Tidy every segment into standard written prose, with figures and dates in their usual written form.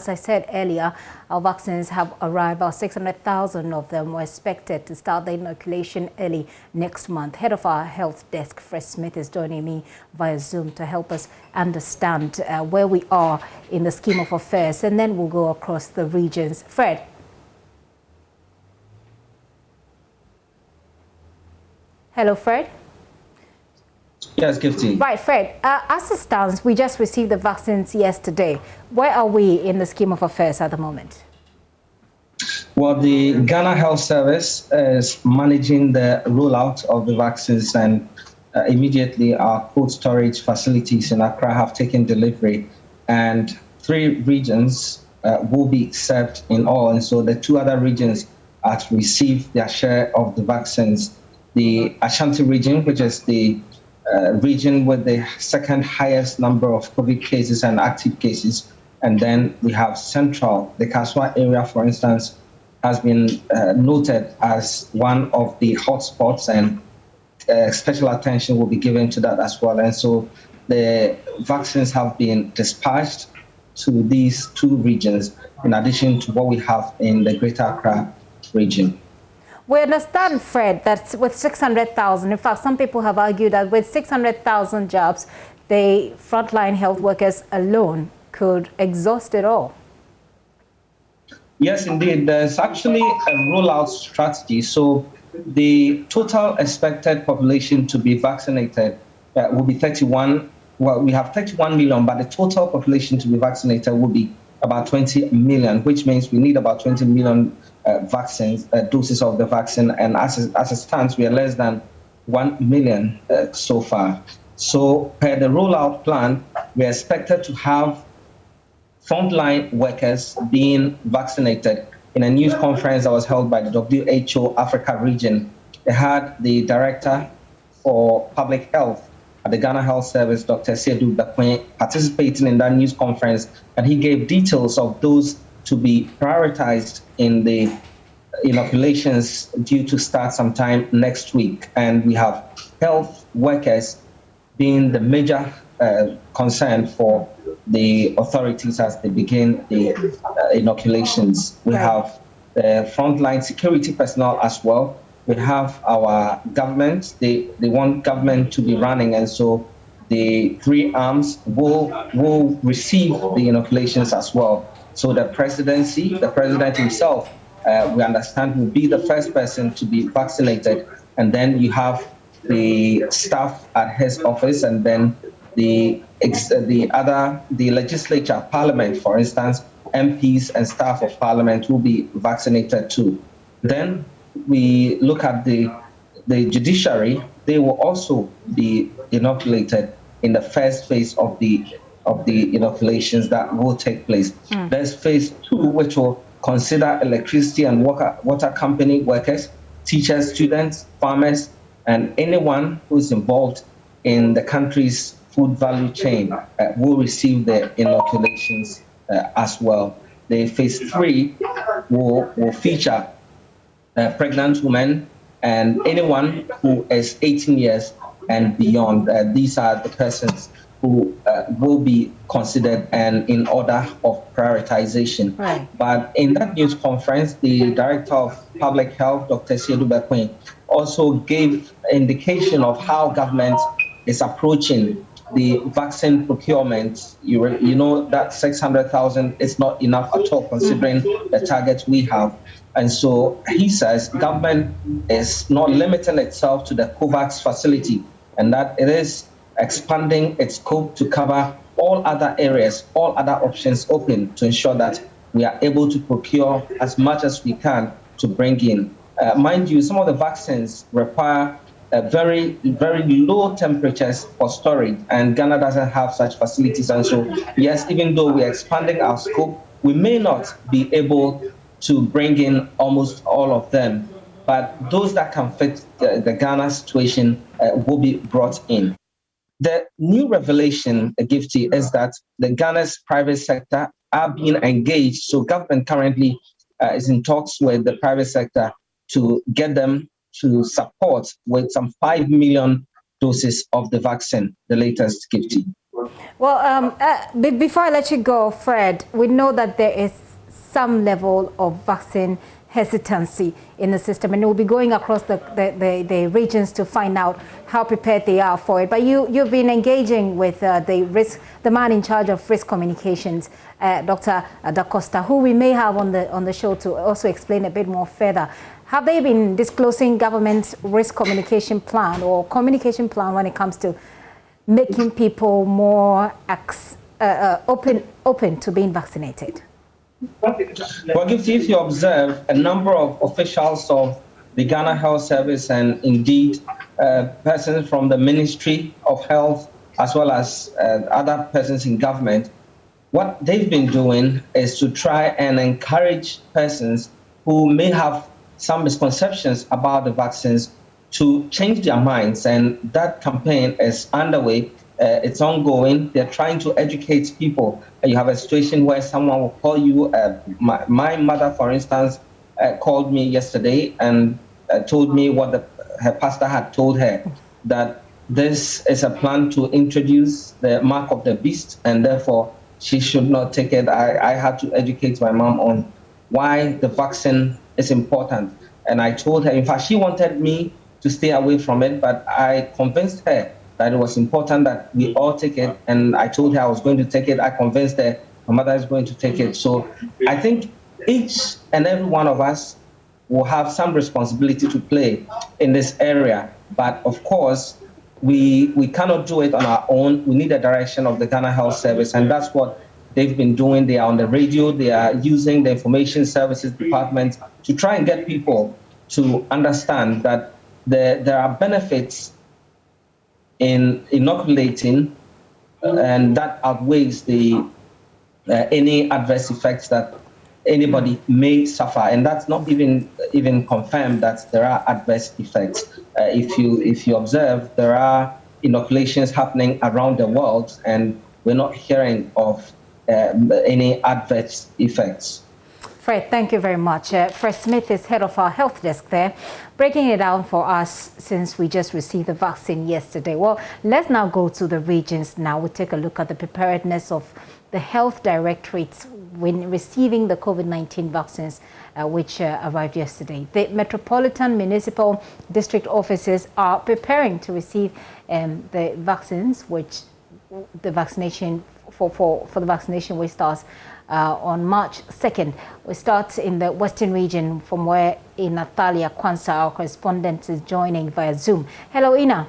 as I said earlier, our vaccines have arrived. About 600,000 of them were expected to start the inoculation early next month. Head of our health desk, Fred Smith, is joining me via Zoom to help us understand where we are in the scheme of affairs, and then we'll go across the regions. Fred. Hello, Fred. Yes, Gifty. Right, Fred. As it stands, we just received the vaccines yesterday. Where are we in the scheme of affairs at the moment? Well, the Ghana Health Service is managing the rollout of the vaccines, and immediately our cold storage facilities in Accra have taken delivery, and 3 regions will be served in all. And so the 2 other regions have received their share of the vaccines. The Ashanti region, which is the region with the second highest number of COVID cases and active cases. And then we have Central. The Kaswa area, for instance, has been noted as one of the hotspots, and special attention will be given to that as well. And so the vaccines have been dispatched to these 2 regions, in addition to what we have in the Greater Accra region. We understand, Fred, that with 600,000, in fact, some people have argued that with 600,000 jobs, the frontline health workers alone could exhaust it all. Yes, indeed. There's actually a rollout strategy. So the total expected population to be vaccinated will be 31. Well, we have 31 million, but the total population to be vaccinated will be about 20 million, which means we need about 20 million vaccines, doses of the vaccine. And as it stands, we are less than 1 million so far. So per the rollout plan, we are expected to have frontline workers being vaccinated. In a news conference that was held by the WHO Africa region, they had the director for public health at the Ghana Health Service, Dr. Sedu Bakwe, participating in that news conference, and he gave details of those to be prioritized in the inoculations due to start sometime next week. And we have health workers being the major concern for the authorities as they begin the inoculations. We have the frontline security personnel as well. We have our government. They want government to be running, and so the 3 arms will receive the inoculations as well. So the presidency, the president himself, we understand, will be the first person to be vaccinated, and then you have the staff at his office, and then the legislature, parliament, for instance, MPs and staff of parliament will be vaccinated too. Then we look at the judiciary; they will also be inoculated in the first phase of the inoculations that will take place. There's phase 2, which will consider electricity and water company workers, teachers, students, farmers, and anyone who is involved in the country's food value chain will receive the inoculations as well. The phase 3 will feature pregnant women and anyone who is 18 years and beyond. These are the persons who will be considered and in order of prioritization. Right. But in that news conference, the Director of Public Health, Dr. Sedu Bakwe, also gave indication of how government is approaching the vaccine procurement. You know that 600,000 is not enough at all, considering the target we have. And so he says government is not limiting itself to the COVAX facility, and that it is expanding its scope to cover all other areas, all other options open, to ensure that we are able to procure as much as we can to bring in. Mind you, some of the vaccines require very, very low temperatures for storage, and Ghana doesn't have such facilities. And so, yes, even though we're expanding our scope, we may not be able to bring in almost all of them, but those that can fit the Ghana situation will be brought in. The new revelation, Gifty, is that the Ghana's private sector are being engaged. So government currently is in talks with the private sector to get them to support with some 5 million doses of the vaccine, the latest, Gifty. Well, before I let you go, Fred, we know that there is some level of vaccine hesitancy in the system, and we'll be going across the regions to find out how prepared they are for it. But you've been engaging with the man in charge of risk communications, Dr. Da Costa, who we may have on the show to also explain a bit more further. Have they been disclosing government's risk communication plan or communication plan when it comes to making people more open to being vaccinated? Well, if you observe, a number of officials of the Ghana Health Service and indeed persons from the Ministry of Health, as well as other persons in government, what they've been doing is to try and encourage persons who may have some misconceptions about the vaccines to change their minds. And that campaign is underway. It's ongoing. They're trying to educate people. You have a situation where someone will call you. My mother, for instance, called me yesterday and told me what her pastor had told her, that this is a plan to introduce the mark of the beast, and therefore she should not take it. I had to educate my mom on why the vaccine is important. And I told her, in fact, she wanted me to stay away from it, but I convinced her that it was important that we all take it. And I told her I was going to take it. I convinced her my mother is going to take it. So I think each and every one of us will have some responsibility to play in this area. But of course, we cannot do it on our own. We need the direction of the Ghana Health Service, and that's what they've been doing. They are on the radio. They are using the Information Services Department to try and get people to understand that there are benefits in inoculating, and that outweighs any adverse effects that anybody may suffer. And that's not even confirmed that there are adverse effects. If you observe, there are inoculations happening around the world, and we're not hearing of any adverse effects. Fred, thank you very much. Fred Smith is head of our health desk there, breaking it down for us since we just received the vaccine yesterday. Well, let's now go to the regions now. We'll take a look at the preparedness of the health directorates when receiving the COVID-19 vaccines, which arrived yesterday. The metropolitan municipal district offices are preparing to receive the vaccines, which the vaccination for the vaccination which starts on March 2nd. We start in the western region, from where Natalia Kwanza, our correspondent, is joining via Zoom. Hello, Ina.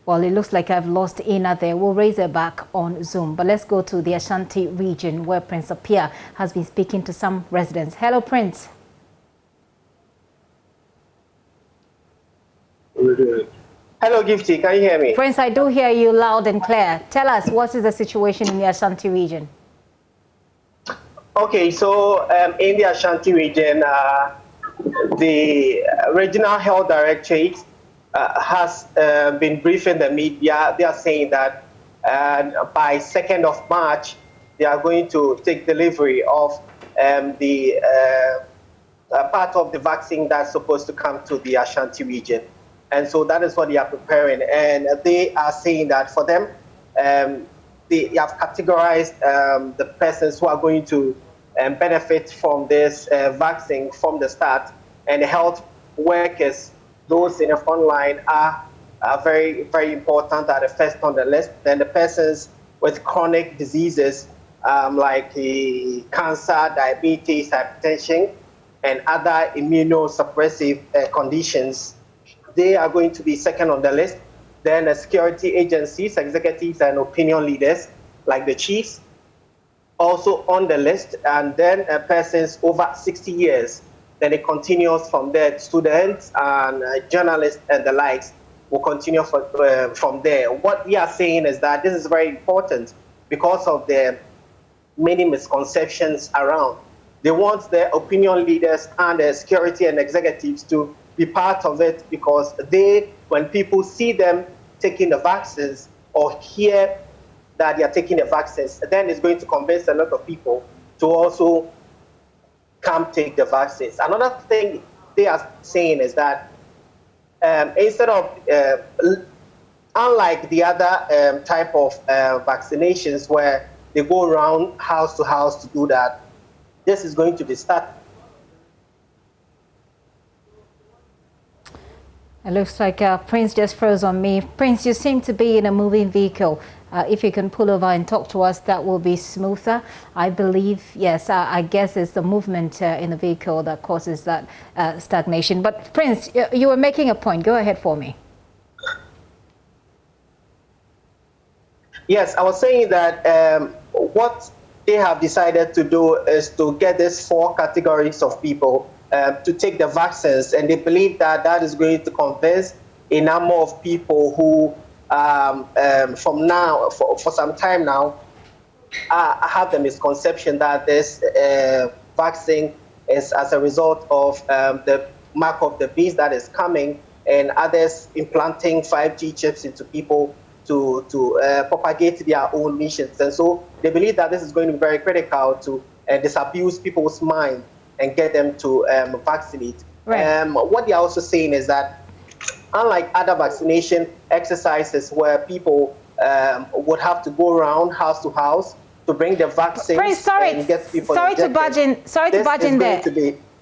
Well, it looks like I've lost Ina there. We'll raise her back on Zoom. But let's go to the Ashanti region, where Prince Apia has been speaking to some residents. Hello, Prince. Hello, Gifty. Can you hear me? Prince, I do hear you loud and clear. Tell us, what is the situation in the Ashanti region? Okay, so in the Ashanti region, the regional health directorate has been briefing the media. They are saying that by 2nd of March, they are going to take delivery of the part of the vaccine that's supposed to come to the Ashanti region. And so that is what they are preparing. And they are saying that for them, they have categorized the persons who are going to benefit from this vaccine from the start. And the health workers, those in the front line, are very, very important, are the first on the list. Then the persons with chronic diseases like cancer, diabetes, hypertension, and other immunosuppressive conditions, they are going to be second on the list. Then the security agencies, executives, and opinion leaders, like the chiefs, also on the list. And then persons over 60 years. Then it continues from there. Students and journalists and the likes will continue from there. What we are saying is that this is very important because of the many misconceptions around. They want the opinion leaders and the security and executives to be part of it, because when people see them taking the vaccines or hear that they are taking the vaccines, then it's going to convince a lot of people to also come take the vaccines. Another thing they are saying is that instead of unlike the other type of vaccinations where they go around house to house to do that, this is going to be started. It looks like Prince just froze on me. Prince, you seem to be in a moving vehicle. If you can pull over and talk to us, that will be smoother. I believe, yes, I guess it's the movement in the vehicle that causes that stagnation. But Prince, you were making a point. Go ahead for me. Yes, I was saying that what they have decided to do is to get these 4 categories of people to take the vaccines, and they believe that that is going to convince a number of people who from now, for some time now, have the misconception that this vaccine is as a result of the mark of the beast that is coming, and others implanting 5G chips into people to propagate their own missions. And so they believe that this is going to be very critical to disabuse people's mind and get them to vaccinate. Right. What they are also saying is that unlike other vaccination exercises where people would have to go around house to house to bring the vaccines and get people injected, sorry to barge in there.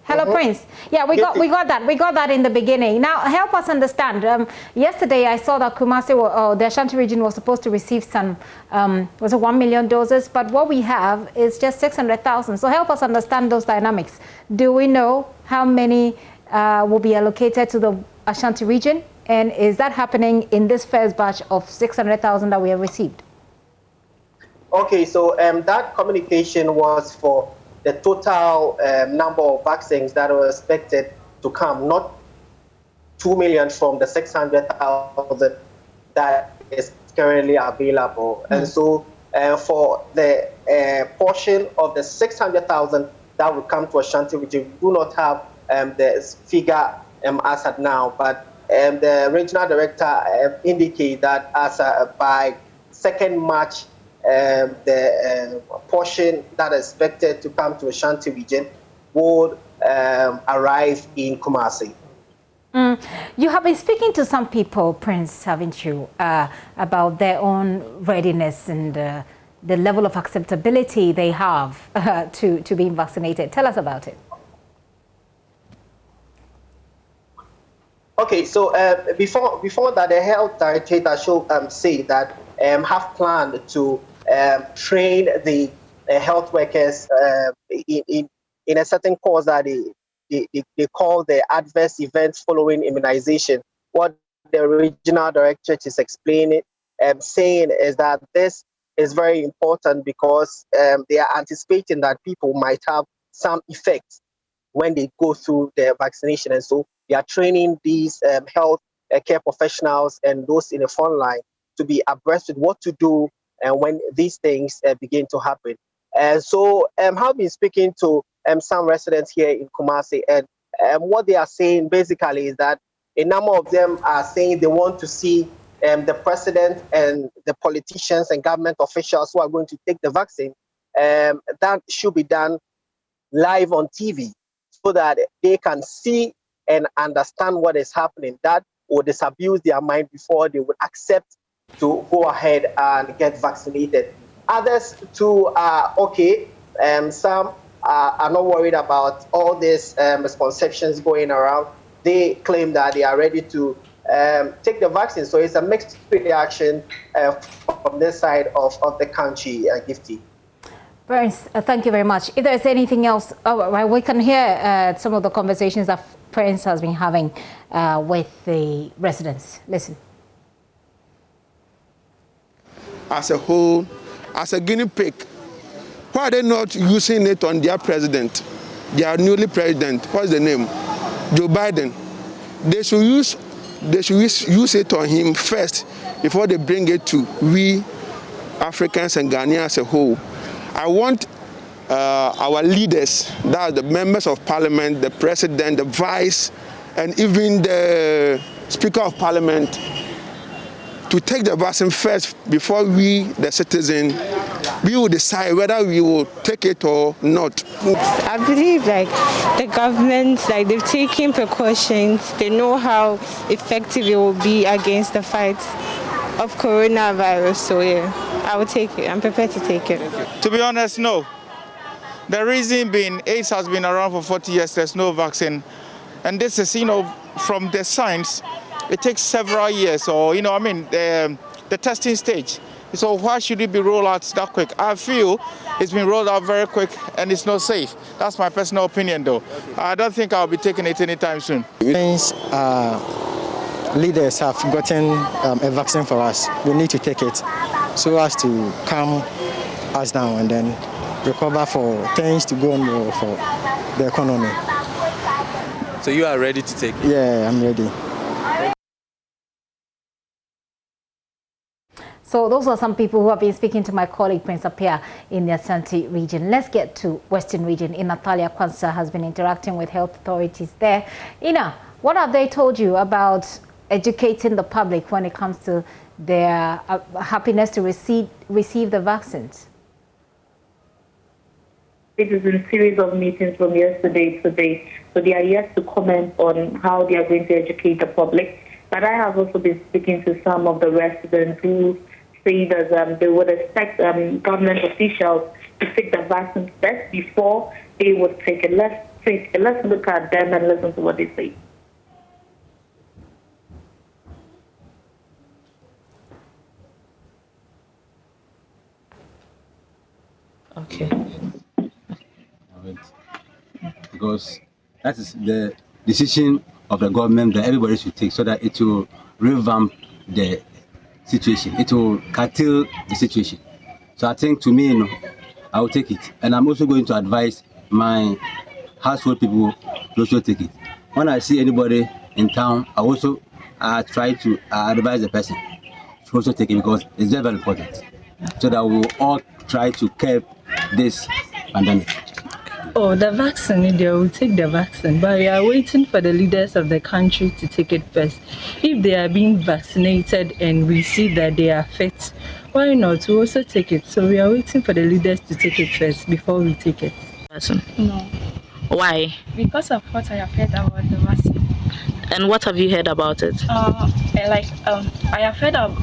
Hello, Prince. Yeah, we got that. We got that in the beginning. Now, help us understand. Yesterday, I saw that Kumasi, the Ashanti region, was supposed to receive some, was it 1 million doses? But what we have is just 600,000. So help us understand those dynamics. Do we know how many will be allocated to the Ashanti region? And is that happening in this first batch of 600,000 that we have received? Okay, so that communication was for the total number of vaccines that were expected to come, not 2 million from the 600,000 that is currently available. And so for the portion of the 600,000 that will come to Ashanti region, we do not have the figure as at now, but the regional director indicated that as by 2nd March, the portion that is expected to come to Ashanti region would arrive in Kumasi. You have been speaking to some people, Prince, haven't you, about their own readiness and the level of acceptability they have to being vaccinated. Tell us about it. Okay, so before that, the health director should say that have planned to train the health workers in a certain course that they call the adverse events following immunization. What the regional director is explaining, saying is that this is very important because they are anticipating that people might have some effects when they go through the vaccination. And so they are training these health care professionals and those in the front line to be abreast with what to do when these things begin to happen. So I've been speaking to some residents here in Kumasi, and what they are saying basically is that a number of them are saying they want to see the president and the politicians and government officials who are going to take the vaccine. That should be done live on TV so that they can see and understand what is happening. That would disabuse their mind before they would accept to go ahead and get vaccinated. Others too are okay. Some are not worried about all these misconceptions going around. They claim that they are ready to take the vaccine. So it's a mixed reaction from this side of the country, Gifty. Prince, thank you very much. If there's anything else, we can hear some of the conversations that Prince has been having with the residents. Listen. As a whole, as a guinea pig, why are they not using it on their president, their newly president? What's the name? Joe Biden. They should use it on him first before they bring it to we Africans and Ghanaians as a whole. I want our leaders, that are the members of parliament, the president, the vice, and even the speaker of parliament, to take the vaccine first before we, the citizen, we will decide whether we will take it or not. I believe the government, they've taken precautions. They know how effective it will be against the fight. of coronavirus. So yeah, I will take it. I'm prepared to take it. To be honest, no. The reason being, AIDS has been around for 40 years, there's no vaccine. And this is, from the science, it takes several years, or, the testing stage. So why should it be rolled out that quick? I feel it's been rolled out very quick and it's not safe. That's my personal opinion, though. I don't think I'll be taking it anytime soon. Since leaders have gotten a vaccine for us, we need to take it so as to calm us down and then recover for things to go on for the economy. So you are ready to take it? Yeah, I'm ready. So those are some people who have been speaking to my colleague Prince Apia in the Asante region. Let's get to Western region. Natalia Kwanza has been interacting with health authorities there. Ina, what have they told you about educating the public when it comes to their happiness to receive the vaccines? It is in a series of meetings from yesterday to today, so they are yet to comment on how they are going to educate the public. But I have also been speaking to some of the residents who say that they would expect government officials to take the vaccine first before they would take it. Let's look at them and listen to what they say. Okay. Because that is the decision of the government that everybody should take so that it will revamp the situation. It will curtail the situation. So I think, to me, I will take it. And I'm also going to advise my household people to also take it. When I see anybody in town, I also try to advise the person to also take it because it's very, very important. So that we will all try to curb this pandemic. Oh, the vaccine, they will take the vaccine, but we are waiting for the leaders of the country to take it first. If they are being vaccinated and we see that they are fit, why not? We also take it. So we are waiting for the leaders to take it first before we take it. No. Why? Because of what I have heard about the vaccine. And what have you heard about it? I have heard on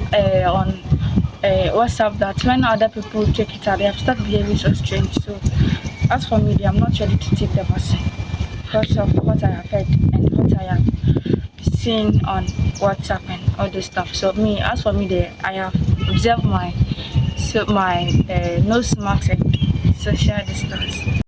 WhatsApp that when other people take it out, they have started behaving so strange. So as for me, I'm not ready to take the vaccine because of what I have heard and what I have seen on WhatsApp and all this stuff. So as for me, I have observed my nose mask and social distance.